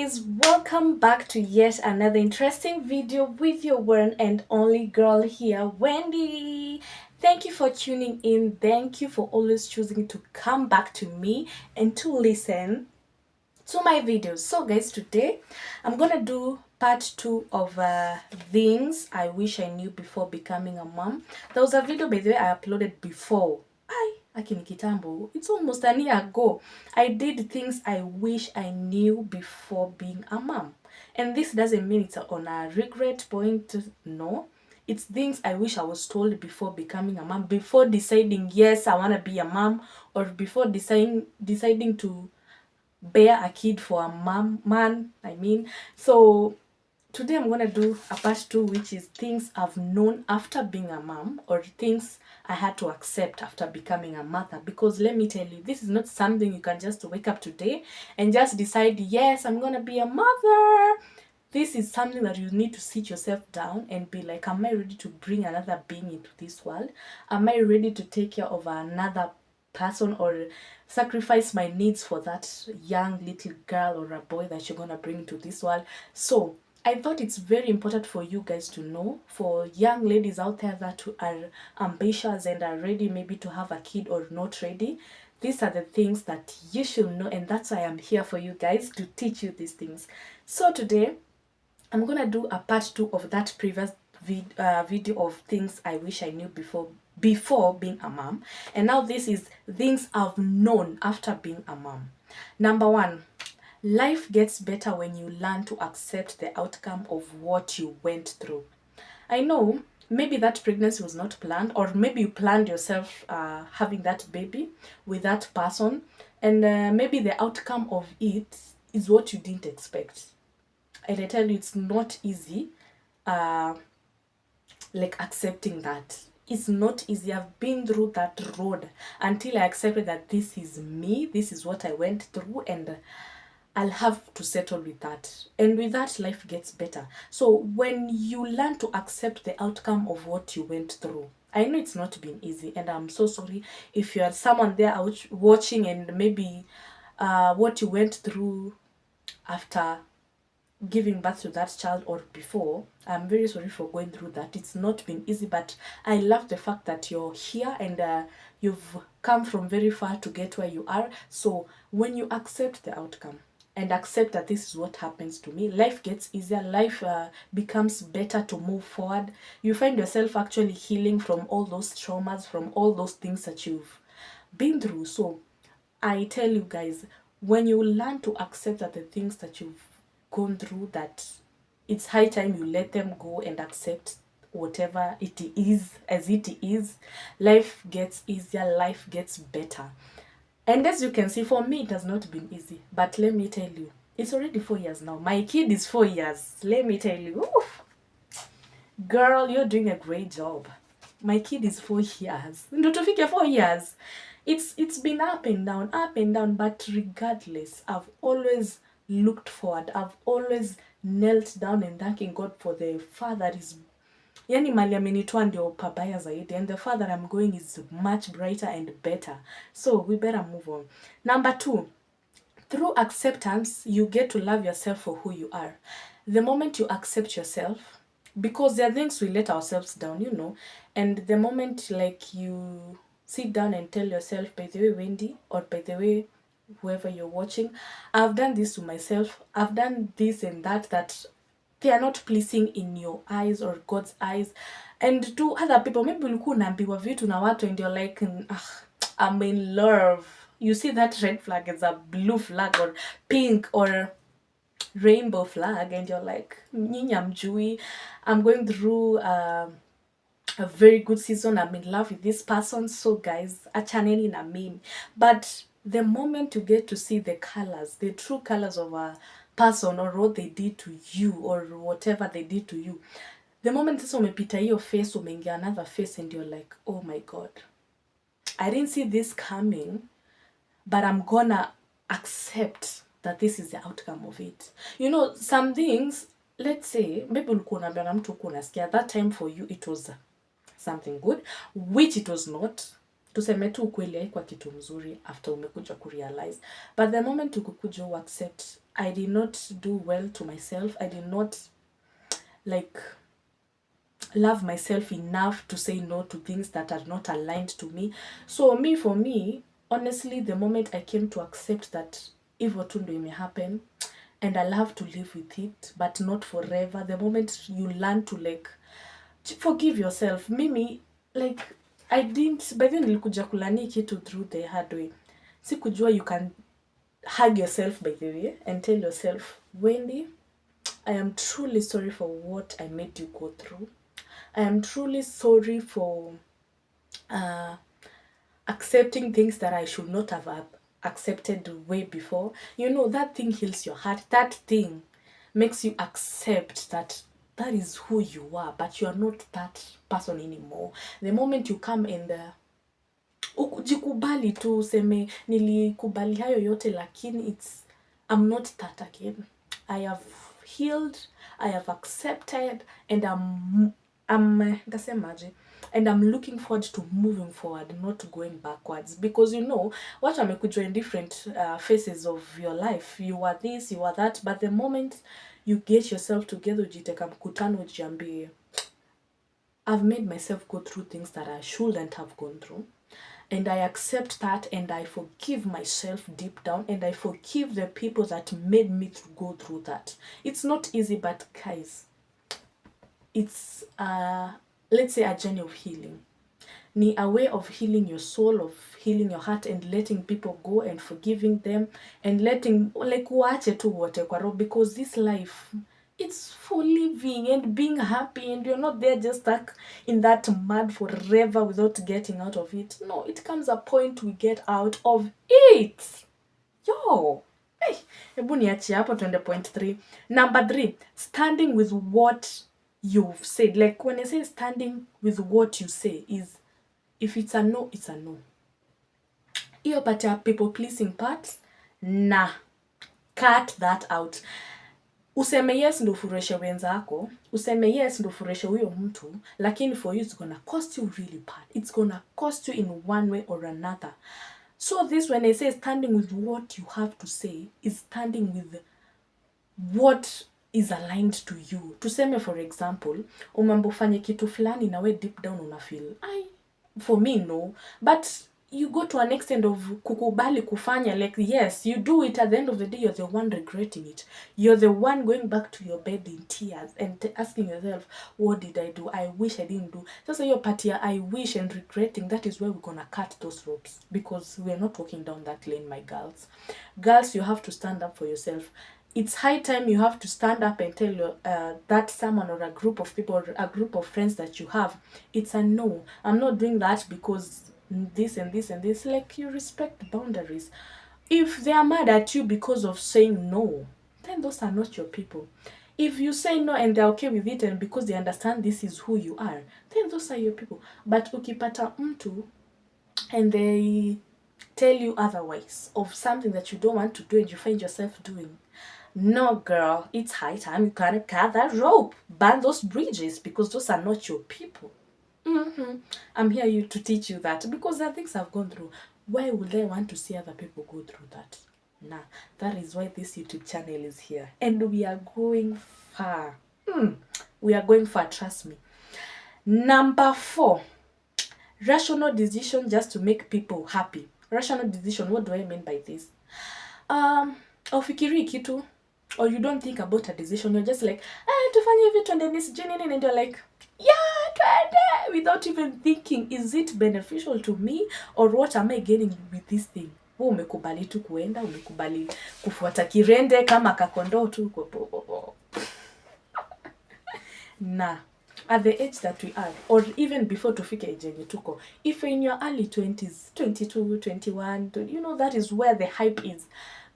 guys, welcome back to yet another interesting video with your one and only girl here, Wendy. Thank you for tuning in. Thank you for always choosing to come back to me and to listen to my videos. So guys, today I'm gonna do part 2 of things I wish I knew before becoming a mom. There was a video, by the way, I uploaded before. Akini kitambo, it's almost a year ago. I did things I wish I knew before being a mom. And this doesn't mean it's on a regret point, no. It's things I wish I was told before becoming a mom, before deciding yes I want to be a mom, or before deciding to bear a kid for a man. So today I'm gonna do a part 2, which is things I've known after being a mom, or things I had to accept after becoming a mother. Because let me tell you, this is not something you can just wake up today and just decide, yes, I'm gonna be a mother. This is something that you need to sit yourself down and be like, am I ready to bring another being into this world? Am I ready to take care of another person, or sacrifice my needs for that young little girl or a boy that you're gonna bring into this world? So I thought it's very important for you guys to know, for young ladies out there that are ambitious and are ready maybe to have a kid or not ready. These are the things that you should know, and that's why I'm here for you guys, to teach you these things. So today I'm gonna do a part 2 of that previous video of things I wish I knew before being a mom. And now this is things I've known after being a mom. Number 1, life gets better when you learn to accept the outcome of what you went through. I know maybe that pregnancy was not planned, or maybe you planned yourself having that baby with that person, and maybe the outcome of it is what you didn't expect. And I tell you, it's not easy, uh, like accepting that. It's not easy. I've been through that road until I accepted that this is me, this is what I went through, and I'll have to settle with that. And with that, life gets better. So when you learn to accept the outcome of what you went through, I know it's not been easy, and I'm so sorry if you are someone there out watching and maybe what you went through after giving birth to that child or before. I'm very sorry for going through that. It's not been easy, but I love the fact that you're here, and you've come from very far to get where you are. So when you accept the outcome and accept that this is what happens to me, life gets easier, life becomes better to move forward. You find yourself actually healing from all those traumas, from all those things that you've been through. So I tell you guys, when you learn to accept that the things that you've gone through, that it's high time you let them go and accept whatever it is as it is, life gets easier, life gets better. And as you can see, for me it has not been easy, but let me tell you, it's already 4 years now. My kid is 4 years. Let me tell you, oof, girl, you're doing a great job. My kid is 4 years. Ndo tufike 4 years. It's been up and down, but regardless, I've always looked forward. I've always knelt down and thanking God for the far that is, yani mali amenitoa ndio pabaya zaidi, and the far that I'm going is much brighter and better. So we better move on. Number 2, through acceptance, you get to love yourself for who you are. The moment you accept yourself, because there are things we let ourselves down, and the moment like you sit down and tell yourself, by the way, Wendy, or by the way, whoever you're watching, I've done this to myself, I've done this and that they are not pleasing in your eyes or God's eyes. And to other people, maybe ulikuwa unaambiwa vitu na watu and you're like, I'm in love. You see that red flag as a blue flag or pink or rainbow flag, and you're like, nyinyi hamjui, I'm going through a very good season, I'm in love with this person. So guys, achaneni na mimi. But the moment you get to see the colors, the true colors of a person, or what they did to you, or whatever they did to you, the moment sasa umepita hiyo face, umeingia another face, and you're like, oh my God, I didn't see this coming, but I'm gonna accept that this is the outcome of it. Some things, let's say maybe ulikuwa unaambiwa na mtu, ulikuwa unasikia that time for you it was something good, which it was not. tuseme tu ukweli haikuwa kitu mzuri after umekuja kurealize, but the moment ukukuja accept I did not do well to myself, I did not like love myself enough to say no to things that are not aligned to me. So for me, honestly, the moment I came to accept that hivyo tu ndo ime happen and I'll have to live with it but not forever, the moment you learn to like forgive yourself. Mimi like I didn't, by then nilikuja kulani kitu through the hard way. Sikujua you can hug yourself by the way and tell yourself, Wendy, I am truly sorry for what I made you go through. I am truly sorry for accepting things that I should not have accepted way before. You know, that thing heals your heart. That thing makes you accept that that is who you are, but you are not that person anymore. The moment you come and jikubali tu useme nilikubali hayo yote lakini I'm not that again. I have healed, I have accepted, and I'm looking forward to moving forward, not going backwards. Because you know, what amekuja in different phases of your life. You are this, you are that, but the moment you get yourself together, ujiteka mkutano ujiambie, I've made myself go through things that I shouldn't have gone through. And I accept that and I forgive myself deep down and I forgive the people that made me to go through that. It's not easy, but guys, it's let's say a journey of healing. Ni a way of healing your soul, of healing your heart and letting people go and forgiving them and letting like uache tu wote kwa roho, because this life, it's for living and being happy, and you're not there just stuck in that mud forever without getting out of it. No, it comes a point we get out of it. Yo, hey, hebu niachie hapo tuende point 3. Number 3, standing with what you've said. Like when I say standing with what you say is, if it's a no, it's a no. Hiyo part ya people pleasing part, nah, cut that out. Useme yes ndo ufureshe wenzako, useme yes ndo ufureshe huyo mtu, lakini for you it's gonna cost you really bad. It's gonna cost you in one way or another. So this, when I say standing with what you have to say, is standing with what is aligned to you. Tuseme for example, umambo fanye kitu fulani na we deep down una feel, for me no, but you go to an extent of kukubali kufanya, like yes, you do it, at the end of the day you're the one regretting it. You're the one going back to your bed in tears and asking yourself, what did I do? I wish I didn't do. Sasa your part here, I wish and regretting, that is where we're gonna cut those ropes, because we're not walking down that lane, my girls. Girls, you have to stand up for yourself. It's high time you have to stand up and tell your, that someone or a group of people or a group of friends that you have, it's a no. I'm not doing that because this and this and this. Like, you respect boundaries. If they are mad at you because of saying no, then those are not your people. If you say no and they're okay with it and because they understand this is who you are, then those are your people. But ukipata mtu and they tell you otherwise of something that you don't want to do and you find yourself doing, no girl, it's high time you gotta cut that rope, burn those bridges, because those are not your people. I'm here to teach you that, because there are things I've gone through. Why would I want to see other people go through that? Nah, that is why this YouTube channel is here, and we are going far. We are going far, trust me. Number 4, rational decision just to make people happy. Rational decision, what do I mean by this? Aufikiri kitu, or you don't think about a decision, you're just like, tufanye hivi tuende this journey, and you're like, yeah, tuende, without even thinking, is it beneficial to me, or what am I getting with this thing? Umekubali tu kuenda, umekubali kufuata kirende kama kakondoo tu kwa nah. At the age that we are, or even before tufike age yenye tuko, if in your early 20s, 22, 21, you know, that is where the hype is.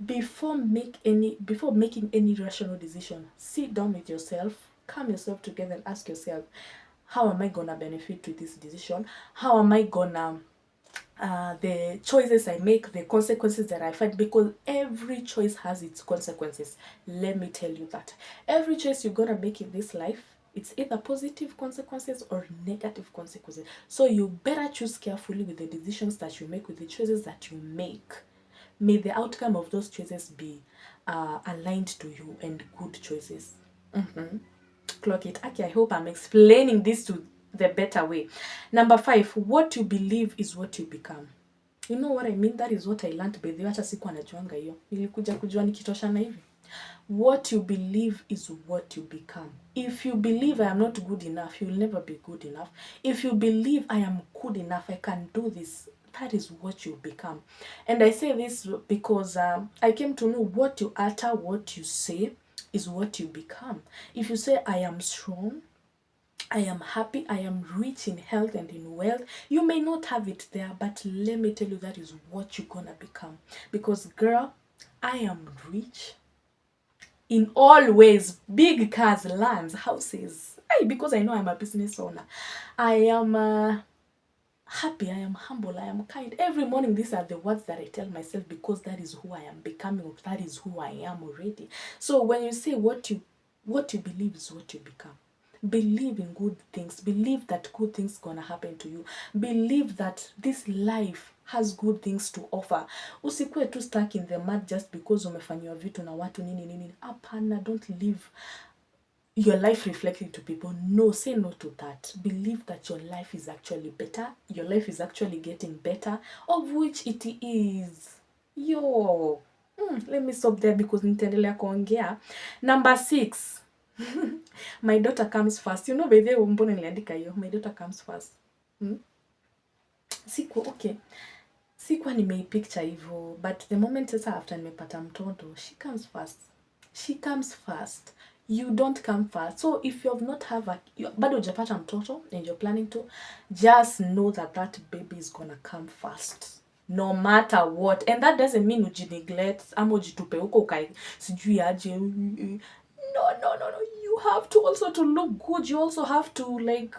Before making any rational decision, sit down with yourself, calm yourself together and ask yourself, how am I gonna benefit with this decision? How am I gonna the choices I make, the consequences that I find, because every choice has its consequences. Let me tell you that every choice you're gonna make in this life It's either positive consequences or negative consequences. So you better choose carefully with the decisions that you make, with the choices that you make. May the outcome of those choices be aligned to you and good choices. Clock it. Okay, I hope I'm explaining this to the better way. Number 5, what you believe is what you become. You know what I mean? That is what I learned by the way. Hata sikuwa najuanga hiyo. Nilikuja kujua nikitoshana hivi. What you believe is what you become. If you believe I am not good enough, you will never be good enough. If you believe I am good enough, I can do this, that is what you become. And I say this because I came to know what you utter, what you say is what you become. If you say I am strong, I am happy, I am rich in health and in wealth, you may not have it there, but let me tell you, that is what you're gonna become. Because girl, I am rich in all ways, big cars, lands, houses. Because I know I'm a business owner. I am happy, I am humble, I am kind. Every morning, these are the words that I tell myself because that is who I am becoming, or that is who I am already. So when you say what you believe is what you become. Believe in good things. Believe that good things gonna happen to you. Believe that this life has good things to offer. Usikue tu stuck in the mud just because umefanyiwa vitu na watu nini nini. Hapana, don't live your life reflecting to people. No, say no to that. Believe that your life is actually better. Your life is actually getting better, of which it is. Yo. Let me stop there because nitaendelea kuongea. Number 6. My daughter comes first. You know, by the way, mbona niliandika hiyo. My daughter comes first. Sikuwa nimeipicture hivyo, but the moment sasa after nimepata mtoto, she comes first. She comes first. You don't come first. So if you have not bado hujapata mtoto and you're planning to, just know that that baby is gonna come first. No matter what. And that doesn't mean ujineglect ama ujitupe huko ukai sijui aje. No. You have to also to look good. You also have to like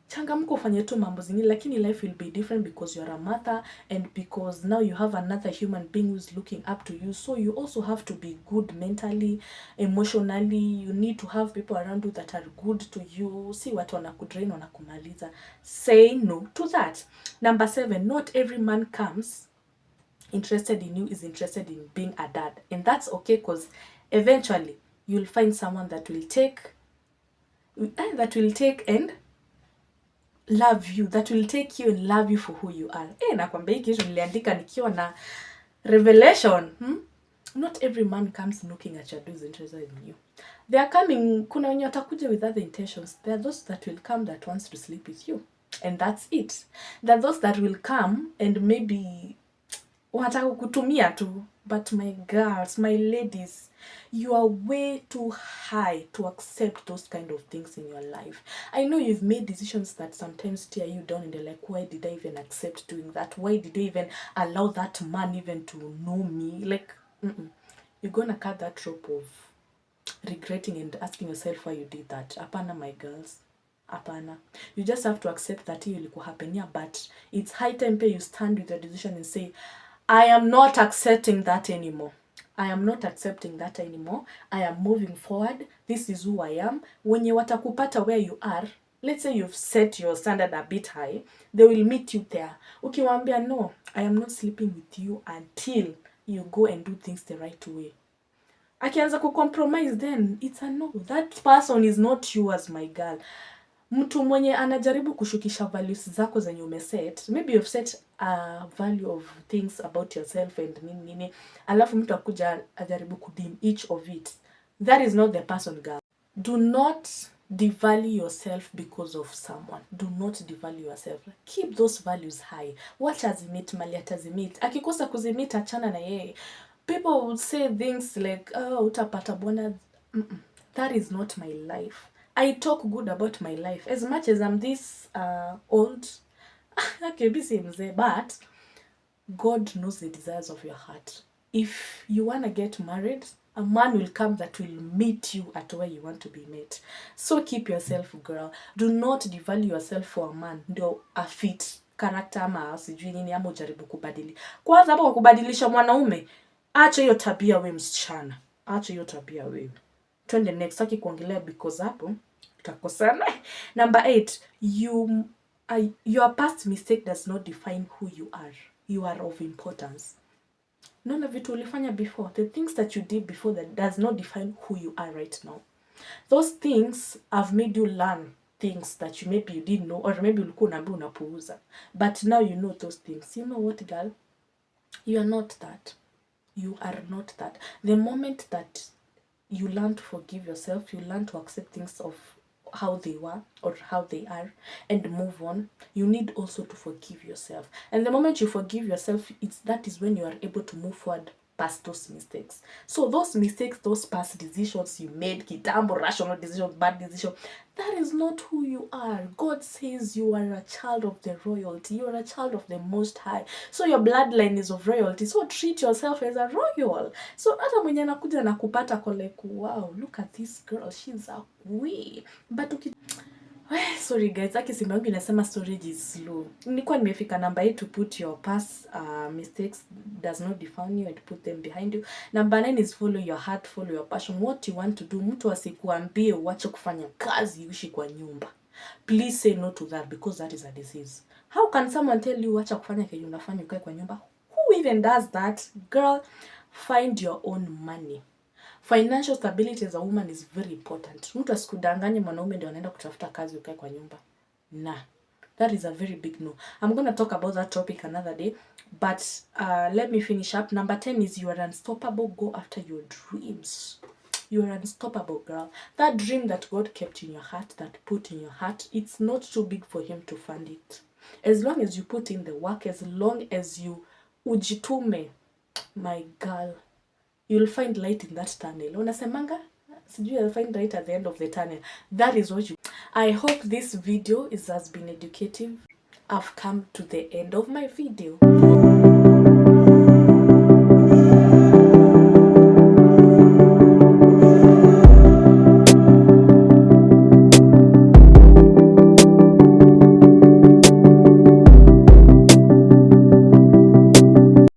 changamka ufanye tu mambo zingine, lakini life will be different because you are a mother and because now you have another human being who's looking up to you. So you also have to be good mentally, emotionally. You need to have people around you that are good to you. Si watu wanakudrain, wanakumaliza. Say no to that. Number 7, not every man comes interested in you is interested in being a dad. And that's okay, because eventually you'll find someone that will take and love you, that will take you and love you for who you are. Nakwambia hii kitu niliandika nikiwa na revelation. Not every man comes knocking at your door is interested in you. They are coming, kuna wenye watakuja with other intentions. There are those that will come that wants to sleep with you, and that's it. There are those that will come and maybe wanataka kutumia tu. But my girls, my ladies, you are way too high to accept those kind of things in your life. I know you've made decisions that sometimes tear you down and you're like, why did I even accept doing that? Why did I even allow that man even to know me? Like, you're gonna cut that rope of regretting and asking yourself why you did that. Apana, my girls. Apana. You just have to accept that hiyo ilikuwa hapenia, but it's high time you stand with your decision and say, I am not accepting that anymore. I am not accepting that anymore. I am moving forward. This is who I am. Wenye watakupata where you are, let's say you've set your standard a bit high, they will meet you there. Ukiwaambia, no, I am not sleeping with you until you go and do things the right way. Akianza kucompromise, then it's a no. That person is not yours, my girl. Mtu mwenye anajaribu kushukisha values zako zenye umeset, maybe you've set a value of things about yourself and nini, alafu mtu akuja ajaribu kudim each of it. That is not the person, girl. Do not devalue yourself because of someone. Do not devalue yourself. Keep those values high. What azimit mali atazimit. Akikosa kuzimit achana na yeye. People would say things like, oh, utapata bwana. That is not my life. I talk good about my life. As much as I'm this old, okay, but God knows the desires of your heart. If you want to get married, a man will come that will meet you at where you want to be met. So keep yourself, girl. Do not devalue yourself for a man. Ndio a fit character ama sijui nini ama ujaribu kubadili. Kwanza hapo kubadilisha mwanaume, acha hiyo tabia we msichana. Acha hiyo tabia wewe. Twende next, saki kuongelea because hapo tutakosana. Number 8, your past mistake does not define who you are. You are of importance. None of vitu ulifanya before, the things that you did before, that does not define who you are right now. Those things have made you learn things that maybe you didn't know, or maybe ulikuwa unaambiwa unapuuza, but now you know those things. You know what, girl? You are not that. You are not that. The moment that you learn to forgive yourself, you learn to accept things of how they were or how they are and move on. You need also to forgive yourself. And the moment you forgive yourself, that is when you are able to move forward past those mistakes. So those mistakes, those past decisions you made, kitambo, rational decisions, bad decisions, that is not who you are. God says you are a child of the royalty. You are a child of the Most High. So your bloodline is of royalty. So treat yourself as a royal. So hata mwenye anakuja na kupata kwa like, wow, look at this girl, she's a queen. But sorry guys, aki simu yangu inasema storage is slow. Nilikuwa nimefika number 8 to put your past mistakes does not define you and put them behind you. Number 9 is follow your heart, follow your passion, what you want to do. Mtu asikuambie uache kufanya kazi uishi kwa nyumba. Please say no to that, because that is a disease. How can someone tell you uache kufanya kenye unafanya ukae kwa nyumba? Who even does that? Girl, find your own money. Financial stability as a woman is very important. Mtu asikudanganye mwanaume ndio anaenda kutafuta kazi ukae kwa nyumba. Nah. That is a very big no. I'm going to talk about that topic another day, but let me finish up. Number 10 is you are unstoppable. Go after your dreams. You are unstoppable, girl. That dream that God kept in your heart, that put in your heart, it's not too big for him to fund it. As long as you put in the work, as long as you ujitume, my girl, you'll find light in that tunnel. Unasemanga? You'll find light at the end of the tunnel. That is what you... I hope this video has been educative. I've come to the end of my video.